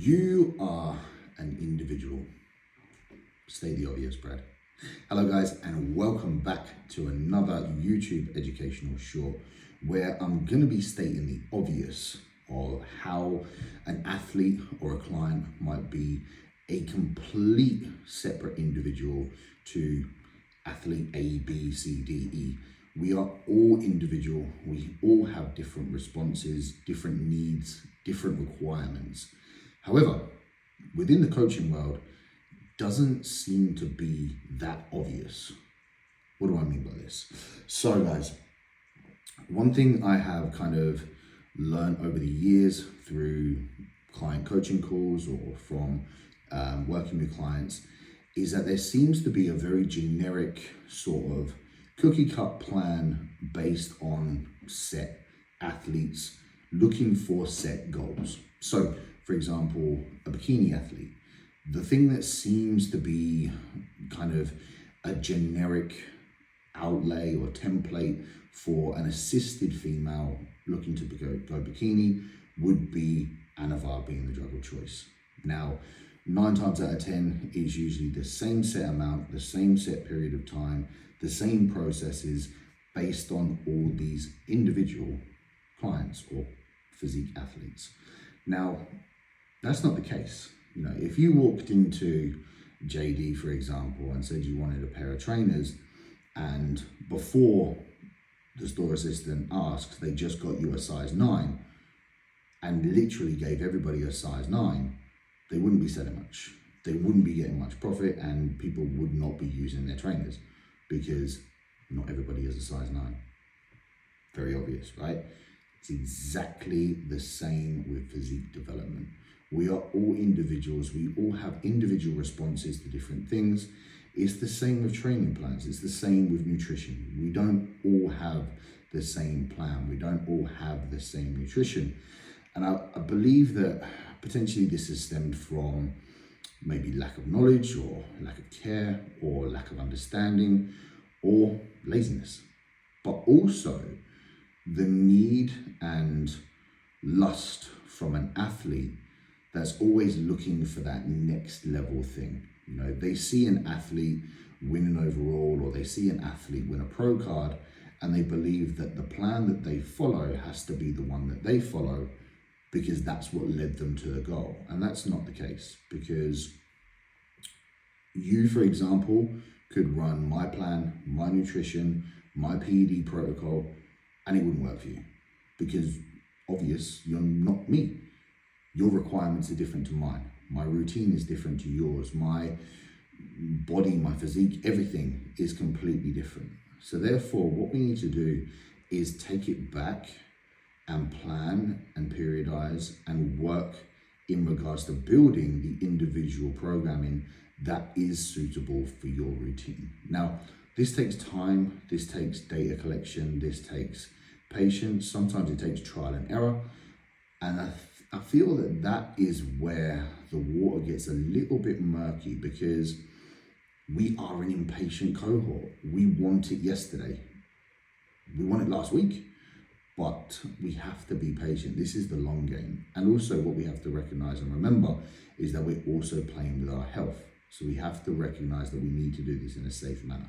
You are an individual. State the obvious, Brad. Hello, guys, and welcome back to another YouTube educational short where I'm going to be stating the obvious of how an athlete or a client might be a complete separate individual to athlete A, B, C, D, E. We are all individual. We all have different responses, different needs, different requirements. However, within the coaching world, it doesn't seem to be that obvious. What do I mean by this? So guys, one thing I have kind of learned over the years through client coaching calls or from working with clients is that there seems to be a very generic sort of cookie cut plan based on set athletes looking for set goals. So, for example, a bikini athlete, the thing that seems to be kind of a generic outlay or template for an assisted female looking to go bikini would be Anavar being the drug of choice. Now, 9 times out of 10 is usually the same set amount, the same set period of time, the same processes based on all these individual clients or physique athletes. Now, that's not the case. You know, if you walked into JD, for example, and said you wanted a pair of trainers, and before the store assistant asks, they just got you a size 9 and literally gave everybody a size 9, they wouldn't be selling much. They wouldn't be getting much profit, and people would not be using their trainers because not everybody is a size 9. Very obvious, right? It's exactly the same with physique development. We are all individuals. We all have individual responses to different things. It's the same with training plans. It's the same with nutrition. We don't all have the same plan. We don't all have the same nutrition. And I believe that potentially this has stemmed from maybe lack of knowledge or lack of care or lack of understanding or laziness, but also the need and lust from an athlete that's always looking for that next level thing. You know, they see an athlete win an overall, or they see an athlete win a pro card, and they believe that the plan that they follow has to be the one that they follow because that's what led them to the goal. And that's not the case, because you, for example, could run my plan, my nutrition, my PED protocol, and it wouldn't work for you because obvious, you're not me. Your requirements are different to mine. My routine is different to yours. My body, my physique, everything is completely different. So therefore, what we need to do is take it back and plan and periodize and work in regards to building the individual programming that is suitable for your routine. Now, this takes time, this takes data collection, this takes patience, sometimes it takes trial and error. And I feel that that is where the water gets a little bit murky because we are an impatient cohort. We want it yesterday. We want it last week, but we have to be patient. This is the long game. And also what we have to recognize and remember is that we're also playing with our health. So we have to recognize that we need to do this in a safe manner.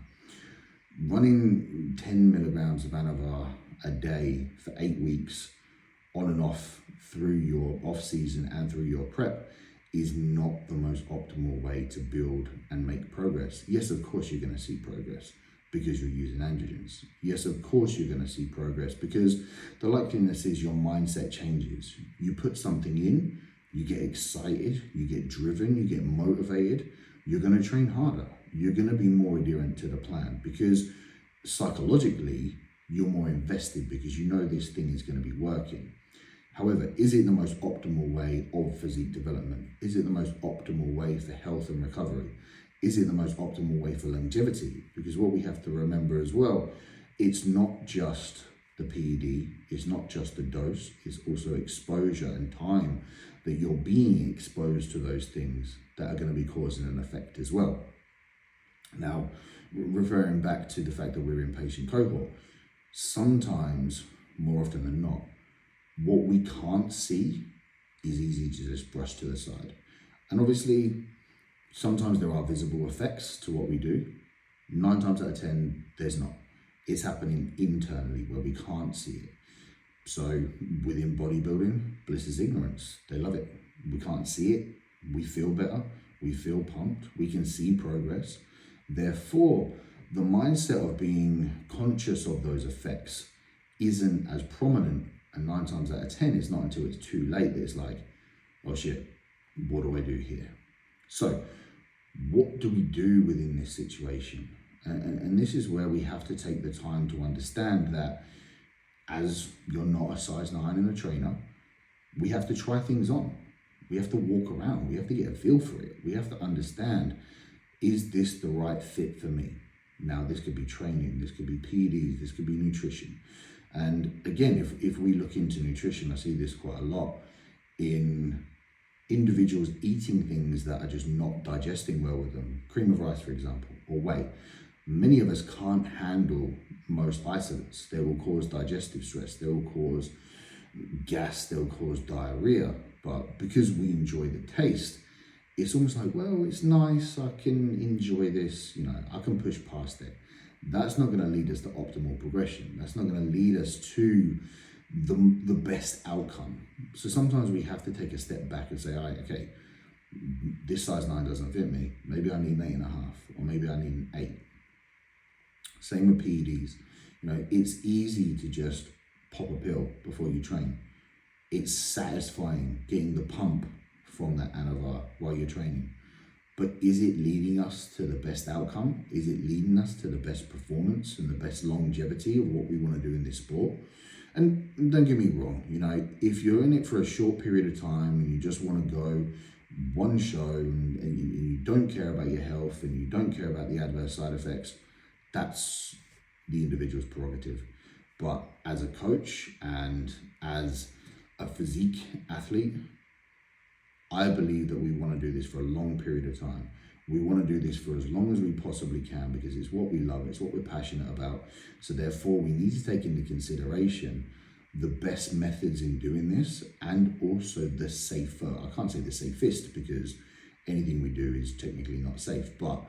Running 10 milligrams of Anavar a day for 8 weeks on and off through your off season and through your prep is not the most optimal way to build and make progress. Yes, of course you're going to see progress because you're using androgens. Yes, of course you're going to see progress because the likeliness is your mindset changes. You put something in, you get excited, you get driven, you get motivated, you're going to train harder. You're going to be more adherent to the plan because psychologically you're more invested because you know this thing is going to be working. However, is it the most optimal way of physique development? Is it the most optimal way for health and recovery? Is it the most optimal way for longevity? Because what we have to remember as well, it's not just the PED, it's not just the dose, it's also exposure and time that you're being exposed to those things that are going to be causing an effect as well. Now, referring back to the fact that we're in patient cohort, sometimes, more often than not, what we can't see is easy to just brush to the side. And obviously, sometimes there are visible effects to what we do. 9 times out of 10, there's not. It's happening internally where we can't see it. So within bodybuilding, bliss is ignorance. They love it. We can't see it. We feel better. We feel pumped. We can see progress. Therefore, the mindset of being conscious of those effects isn't as prominent. And 9 times out of 10, it's not until it's too late that it's like, oh shit, what do I do here? So what do we do within this situation? And this is where we have to take the time to understand that as you're not a size 9 and a trainer, we have to try things on. We have to walk around. We have to get a feel for it. We have to understand, is this the right fit for me? Now, this could be training, this could be PDs, this could be nutrition. And again, if we look into nutrition, I see this quite a lot in individuals eating things that are just not digesting well with them. Cream of rice, for example, or whey. Many of us can't handle most isolates. They will cause digestive stress. They will cause gas. They'll cause diarrhea. But because we enjoy the taste, it's almost like, well, it's nice. I can enjoy this. You know, I can push past it. That's not going to lead us to optimal progression. That's not going to lead us to the best outcome. So sometimes we have to take a step back and say, all right, okay, this size 9 doesn't fit me. Maybe I need an 8.5, or maybe I need an 8. Same with PEDs. You know, it's easy to just pop a pill before you train. It's satisfying getting the pump from that anavar while you're training. But is it leading us to the best outcome? Is it leading us to the best performance and the best longevity of what we want to do in this sport? And don't get me wrong, you know, if you're in it for a short period of time and you just want to go one show and you don't care about your health and you don't care about the adverse side effects, that's the individual's prerogative. But as a coach and as a physique athlete, I believe that we want to do this for a long period of time. We want to do this for as long as we possibly can because it's what we love, it's what we're passionate about. So therefore, we need to take into consideration the best methods in doing this and also the safer. I can't say the safest because anything we do is technically not safe, but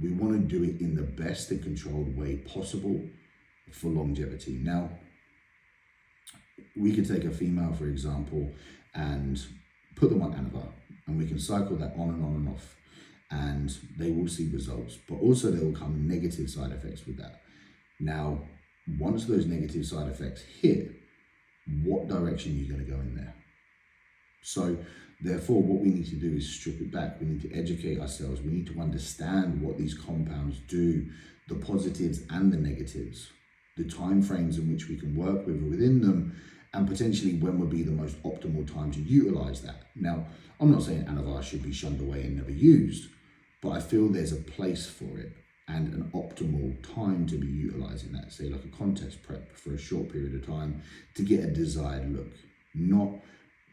we want to do it in the best and controlled way possible for longevity. Now, we could take a female, for example, and put them on anavar, and we can cycle that on and off, and they will see results, but also there will come negative side effects with that. Now, once those negative side effects hit, what direction are you going to go in there? So therefore, what we need to do is strip it back. We need to educate ourselves. We need to understand what these compounds do, the positives and the negatives, the time frames in which we can work within them, and potentially when would be the most optimal time to utilize that. Now, I'm not saying anavar should be shunned away and never used, but I feel there's a place for it and an optimal time to be utilizing that, say like a contest prep for a short period of time to get a desired look, not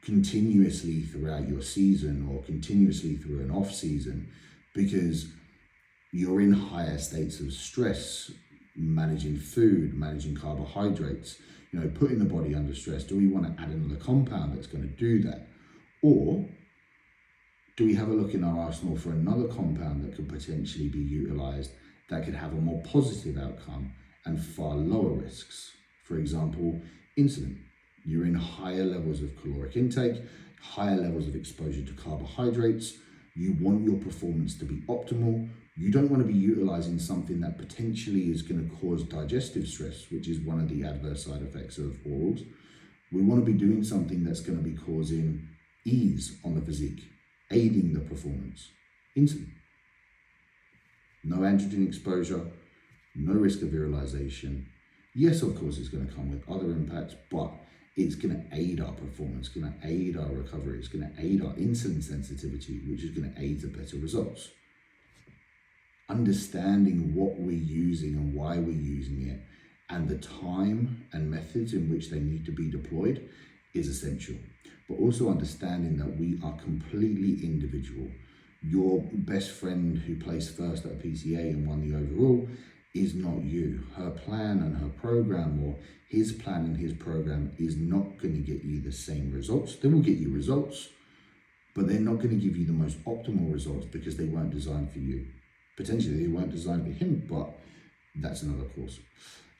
continuously throughout your season or continuously through an off season, because you're in higher states of stress, managing food, managing carbohydrates, you know, putting the body under stress. Do we want to add another compound that's going to do that? Or do we have a look in our arsenal for another compound that could potentially be utilized that could have a more positive outcome and far lower risks? For example, insulin. You're in higher levels of caloric intake, higher levels of exposure to carbohydrates. You want your performance to be optimal. You don't want to be utilizing something that potentially is going to cause digestive stress, which is one of the adverse side effects of orals. We want to be doing something that's going to be causing ease on the physique, aiding the performance. Insulin. No androgen exposure, no risk of virilization. Yes, of course, it's going to come with other impacts, but it's going to aid our performance, going to aid our recovery, it's going to aid our insulin sensitivity, which is going to aid the better results. Understanding what we're using and why we're using it and the time and methods in which they need to be deployed is essential. But also understanding that we are completely individual. Your best friend who placed first at a PCA and won the overall is not you. Her plan and her program, or his plan and his program, is not going to get you the same results. They will get you results, but they're not going to give you the most optimal results because they weren't designed for you. Potentially they weren't designed for him, but that's another course.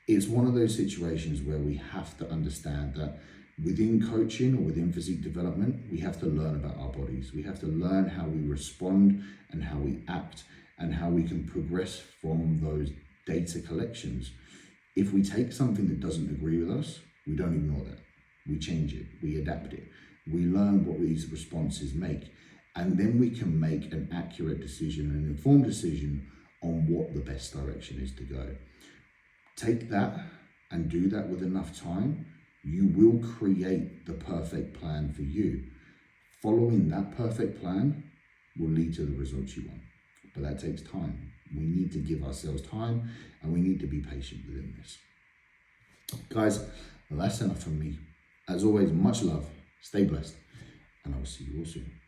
It's one of those situations where we have to understand that within coaching or within physique development, we have to learn about our bodies. We have to learn how we respond and how we act and how we can progress from those data collections. If we take something that doesn't agree with us, we don't ignore that. We change it, we adapt it. We learn what these responses make, and then we can make an accurate decision, an informed decision on what the best direction is to go. Take that and do that with enough time, you will create the perfect plan for you. Following that perfect plan will lead to the results you want, but that takes time. We need to give ourselves time, and we need to be patient within this. Guys, that's enough from me. As always, much love, stay blessed, and I will see you all soon.